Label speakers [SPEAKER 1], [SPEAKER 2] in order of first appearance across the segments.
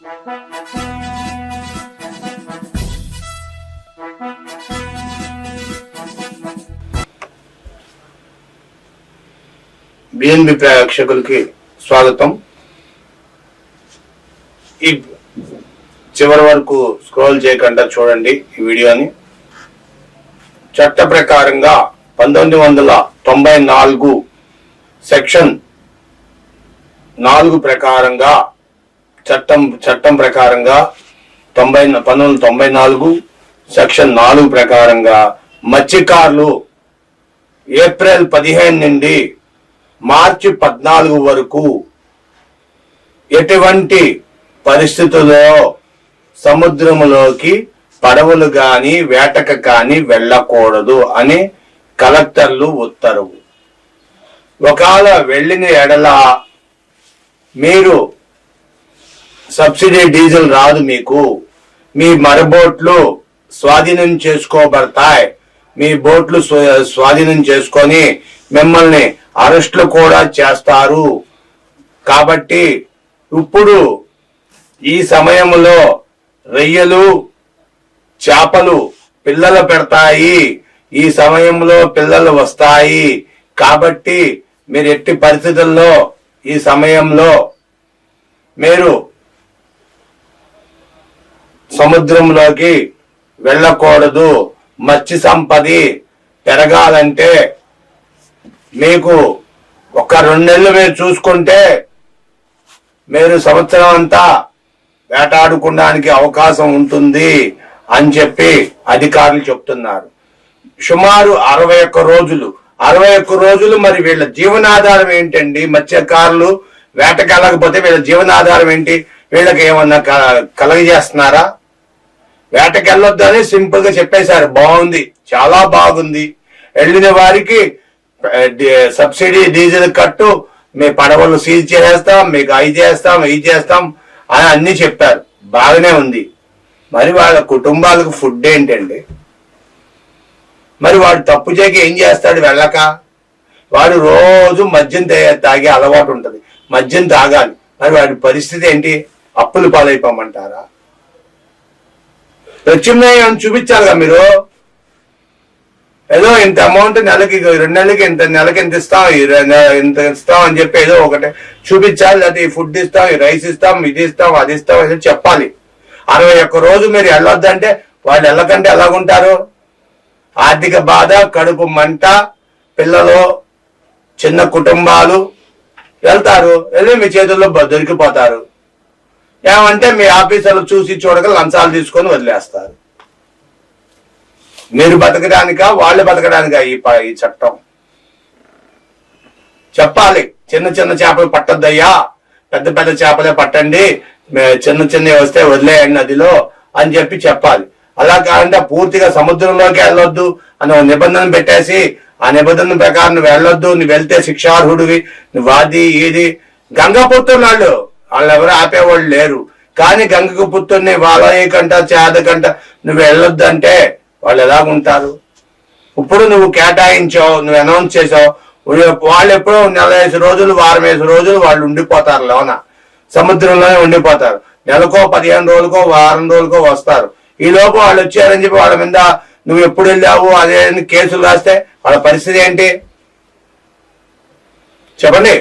[SPEAKER 1] BNB ప్రేక్షకులకి స్వాగతం. ఈ చివరి వరకు స్క్రోల్ చేయకుండా చూడండి ఈ వీడియోని. చట్ట ప్రకారంగా 1994 సెక్షన్ 4 ప్రకారంగా చట్టం ప్రకారంగా 1994 సెక్షన్ 4 ప్రకారంగా మత్స్యకారులు ఏప్రిల్ 15 నుండి మార్చి 14 వరకు ఎటువంటి పరిస్థితుల్లో సముద్రంలోకి పడవలు గాని వేటకు కానీ వెళ్ళకూడదు అని కలెక్టర్లు ఉత్తర్వు. ఒకవేళ వెళ్ళిన ఎడల మీరు సబ్సిడీ డీజిల్ రాదు, మీ మరబోట్లు స్వాధీనం చేసుకోబడతాయి. మీ బోట్లు స్వాధీనం చేసుకొని మిమ్మల్ని అరెస్టులు కూడా చేస్తారు. కాబట్టి ఇప్పుడు ఈ సమయంలో రొయ్యలు చేపలు పిల్లలు పెడతాయి, ఈ సమయంలో పిల్లలు వస్తాయి. కాబట్టి మీరు ఎట్టి పరిస్థితుల్లో ఈ సమయంలో మీరు సముద్రంలోకి వెళ్ళకూడదు. మత్స్య సంపద పెరగాలంటే మీకు ఒక 2 నెలలు మీరు చూసుకుంటే మీరు సంవత్సరం అంతా వేటాడుకోవడానికి అవకాశం ఉంటుంది అని చెప్పి అధికారులు చెప్తున్నారు. సుమారు 61 రోజులు మరి వీళ్ళ జీవనాధారం ఏంటండి? మత్స్యకారులు వేటకెళ్ళకపోతే వీళ్ళ జీవనాధారం ఏంటి? వీళ్ళకి ఏమన్నా కలగజేస్తున్నారా? వేటకెళ్ళొద్దని సింపుల్ గా చెప్పేశారు. బాగుంది, చాలా బాగుంది. వెళ్ళిన వారికి సబ్సిడీ డీజిల్ కట్టు, మీ పడవలు సీజ్ చేస్తాం, మీకు అవి చేస్తాం అని అన్ని చెప్పారు. బాగానే ఉంది. మరి వాళ్ళ కుటుంబాలకు ఫుడ్ ఏంటండి? మరి వాడు తప్పు చేయక ఏం చేస్తాడు? వెళ్ళక వాడు రోజు మద్యం తాగే అలవాటు ఉంటుంది, మద్యం తాగాలి. మరి వాడి పరిస్థితి ఏంటి? అప్పులు పాలైపోమంటారా? ప్రత్యామ్నాయం చూపించాలిగా మీరు. ఏదో ఇంత అమౌంట్ నెలకి 2 నెలలకి నెలకి ఎంత ఇస్తాం, ఇంత ఇస్తాం అని చెప్పి ఏదో ఒకటి చూపించాలి. లేదా ఈ ఫుడ్ ఇస్తాం, ఈ రైస్ ఇస్తాం, ఇది ఇస్తాం, అది ఇస్తాం అని చెప్పాలి. 61 రోజు మీరు వెళ్ళొద్దంటే వాళ్ళు వెళ్ళకంటే ఎలాగుంటారు? ఆర్థిక బాధ, కడుపు మంట, పిల్లలు, చిన్న కుటుంబాలు వెళ్తారు. వెళ్ళి మీ చేతుల్లో దొరికిపోతారు. ఏమంటే మీ ఆఫీసర్లు చూసి చూడక లంచాలు తీసుకొని వదిలేస్తారు. మీరు బతకడానికా వాళ్ళు బతకడానికా ఈ చట్టం? చెప్పాలి. చిన్న చిన్న చేపలు పట్టద్దయ్యా, పెద్ద పెద్ద చేపలే పట్టండి, చిన్నవి వస్తే వదిలేయండి నదిలో అని చెప్పి చెప్పాలి. అలా కాదంటే పూర్తిగా సముద్రంలోకి వెళ్ళొద్దు అని నిబంధన పెట్టేసి ఆ నిబంధన ప్రకారం నువ్వు వెళ్ళొద్దు, నువ్వు వెళ్తే శిక్షార్హుడివి, నువ్వు అది ఇది. గంగపుత్రులు వాళ్ళు ఎవరు ఆపేవాళ్ళు లేరు. కానీ గంగకు పుత్రుడిని వాళ్ళకంట చేదకంట నువ్వు వెళ్ళొద్దు అంటే వాళ్ళు ఎలాగుంటారు? ఇప్పుడు నువ్వు కేటాయించావు, నువ్వు అనౌన్స్ చేసావు, వాళ్ళు ఎప్పుడో 45 రోజులు 60 రోజులు వాళ్ళు ఉండిపోతారు లోన, సముద్రంలోనే ఉండిపోతారు. నెలకో 15 రోజులకో వారం రోజులకో వస్తారు. ఈ లోపు వాళ్ళు వచ్చారని చెప్పి వాళ్ళ మీద నువ్వు ఎప్పుడు వెళ్ళావు అదే కేసులు రాస్తే వాళ్ళ పరిస్థితి ఏంటి చెప్పండి?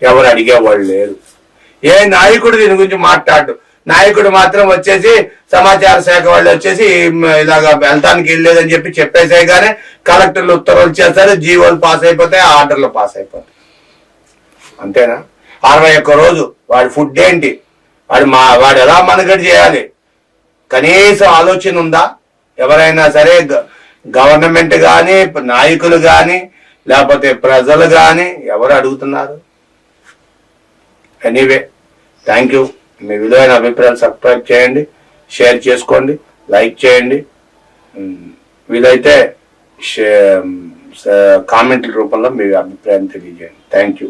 [SPEAKER 1] ఎవరు అడిగేవాళ్ళు లేరు. ఏ నాయకుడు దీని గురించి మాట్లాడు? నాయకుడు మాత్రం వచ్చేసి సమాచార శాఖ వాళ్ళు వచ్చేసి ఇలాగా వెళ్తానికి వెళ్ళలేదని చెప్పి చెప్పేసే కానీ కలెక్టర్లు ఉత్తర్వులు చేస్తారు, జీవోలు పాస్ అయిపోతాయి, ఆర్డర్లు పాస్ అయిపోతాయి. అంతేనా? 61 రోజు వాడి ఫుడ్ ఏంటి? వాడు ఎలా మనగడి చేయాలి? కనీసం ఆలోచన ఉందా? ఎవరైనా సరే గవర్నమెంట్ కానీ నాయకులు కానీ లేకపోతే ప్రజలు కానీ ఎవరు అడుగుతున్నారు? Anyway, thank you. మీ విలువైన అభిప్రాయాలు సబ్స్క్రైబ్ చేయండి, షేర్ చేసుకోండి, లైక్ చేయండి. వీలైతే కామెంట్ల రూపంలో మీ అభిప్రాయం తెలియజేయండి. Thank you.